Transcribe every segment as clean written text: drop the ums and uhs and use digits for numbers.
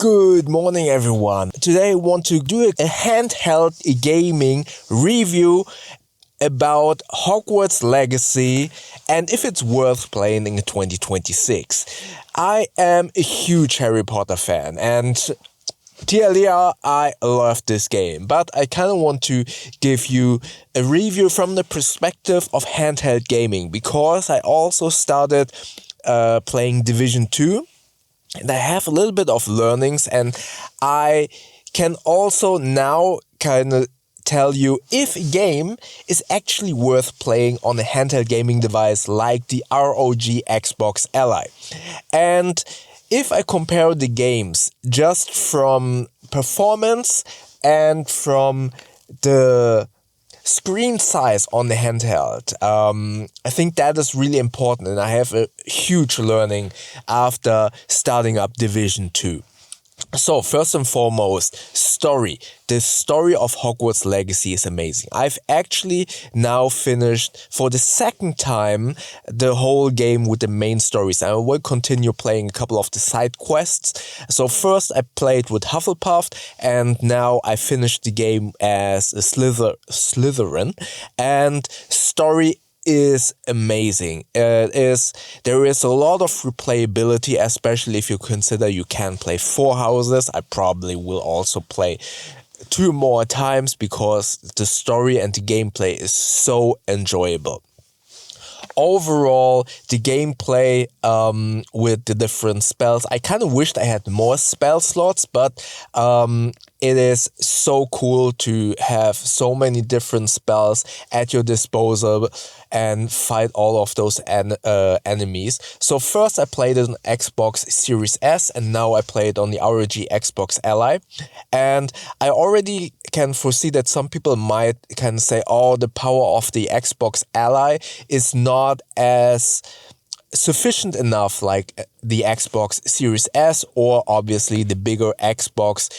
Good morning, everyone. Today I want to do a handheld gaming review about Hogwarts Legacy and if it's worth playing in 2026. I am a huge Harry Potter fan and TLDR, I love this game, but I kind of want to give you a review from the perspective of handheld gaming because I also started playing Division 2. And I have a little bit of learnings, and I can also now kind of tell you if a game is actually worth playing on a handheld gaming device like the ROG Xbox Ally. And if I compare the games just from performance and from the screen size on the handheld, I think that is really important, and I have a huge learning after starting up Division 2. So first and foremost, story. The story of Hogwarts Legacy is amazing. I've actually now finished for the second time the whole game with the main stories. I will continue playing a couple of the side quests. So first I played with Hufflepuff, and now I finished the game as a Slytherin. And story is amazing. There is a lot of replayability, especially if you consider you can play 4 houses. I probably will also play 2 more times because the story and the gameplay is so enjoyable. Overall, the gameplay with the different spells, I kind of wished I had more spell slots, but it is so cool to have so many different spells at your disposal and fight all of those enemies. So first I played it on Xbox Series S, and now I play it on the ROG Xbox Ally. And I already can foresee that some people might can say, oh, the power of the Xbox Ally is not as sufficient enough like the Xbox Series S or obviously the bigger Xbox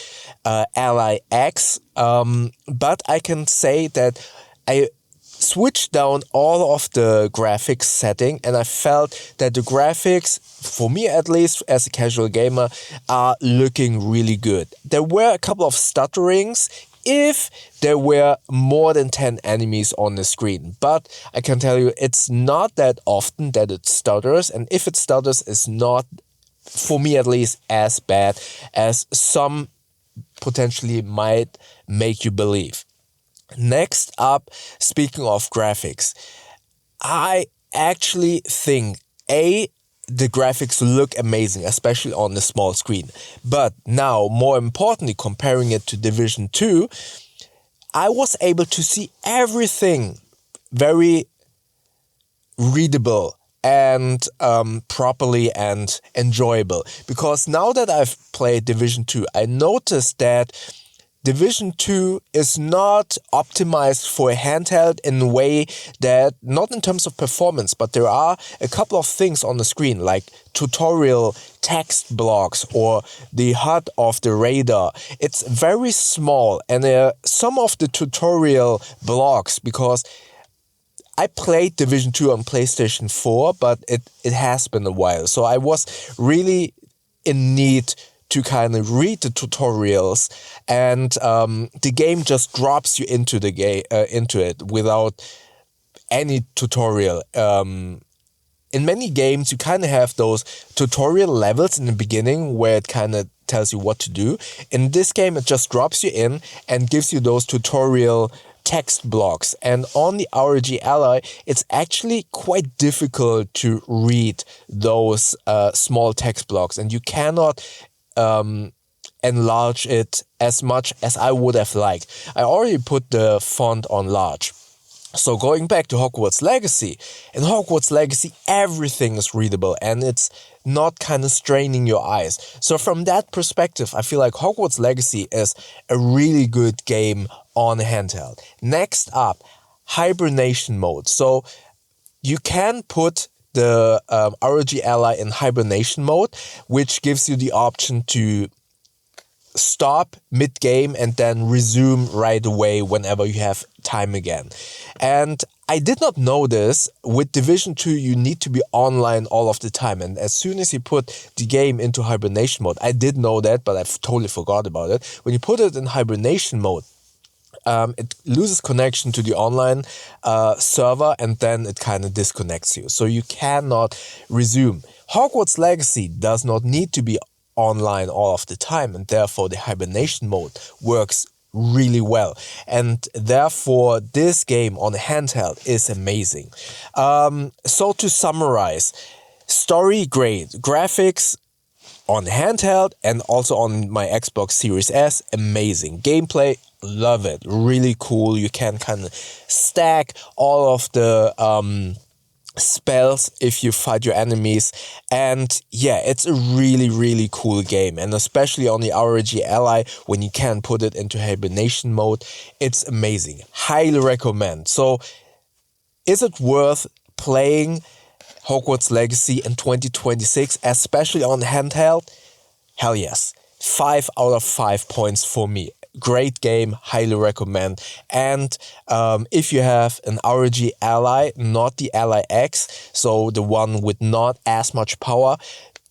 Ally X. But I can say that I switched down all of the graphics setting, and I felt that the graphics, for me at least as a casual gamer, are looking really good. There were a couple of stutterings if there were more than 10 enemies on the screen. But I can tell you, it's not that often that it stutters. And if it stutters, it's not, for me at least, as bad as some potentially might make you believe. Next up, speaking of graphics, I actually think the graphics look amazing, especially on the small screen. But now, more importantly, comparing it to Division 2, I was able to see everything very readable and properly and enjoyable. Because now that I've played Division 2, I noticed that Division 2 is not optimized for a handheld in a way that, not in terms of performance, but there are a couple of things on the screen like tutorial text blocks or the HUD of the radar. It's very small, and some of the tutorial blocks, because I played Division 2 on PlayStation 4, but it has been a while. So I was really in need to kind of read the tutorials, and the game just drops you into the into it without any tutorial. In many games, you kind of have those tutorial levels in the beginning where it kind of tells you what to do. In this game, it just drops you in and gives you those tutorial text blocks. And on the ROG Ally, it's actually quite difficult to read those small text blocks, and you cannot enlarge it as much as I would have liked. I already put the font on large. So going back to Hogwarts Legacy, in Hogwarts Legacy everything is readable and it's not kind of straining your eyes. So from that perspective, I feel like Hogwarts Legacy is a really good game on handheld. Next up, hibernation mode. So you can put the ROG Ally in hibernation mode, which gives you the option to stop mid-game and then resume right away whenever you have time again. And I did not know this. With Division 2, you need to be online all of the time. And as soon as you put the game into hibernation mode, I did know that, but I've totally forgot about it. When you put it in hibernation mode, it loses connection to the online server, and then it kind of disconnects you. So you cannot resume. Hogwarts Legacy does not need to be online all of the time, and therefore the hibernation mode works really well. And therefore this game on handheld is amazing. So to summarize, story great, graphics on handheld and also on my Xbox Series S, amazing. Gameplay, love it, really cool. You can kind of stack all of the spells if you fight your enemies, and yeah, it's a really cool game. And especially on the ROG Ally, when you can put it into hibernation mode, it's amazing. Highly recommend. So is it worth playing Hogwarts Legacy in 2026, especially on handheld? Hell yes. 5 out of 5 points for me. Great game, highly recommend. And if you have an ROG Ally, not the Ally X, so the one with not as much power,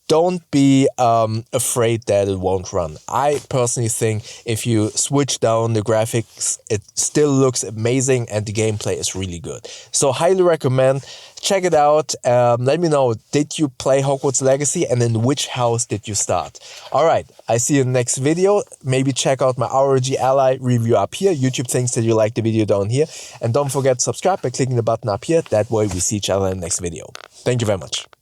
don't be afraid that it won't run. I personally think if you switch down the graphics, it still looks amazing and the gameplay is really good. So highly recommend. Check it out. Let me know, did you play Hogwarts Legacy and in which house did you start? Alright, I see you in the next video. Maybe check out my ROG Ally review up here. YouTube thinks that you like the video down here. And don't forget to subscribe by clicking the button up here. That way we see each other in the next video. Thank you very much.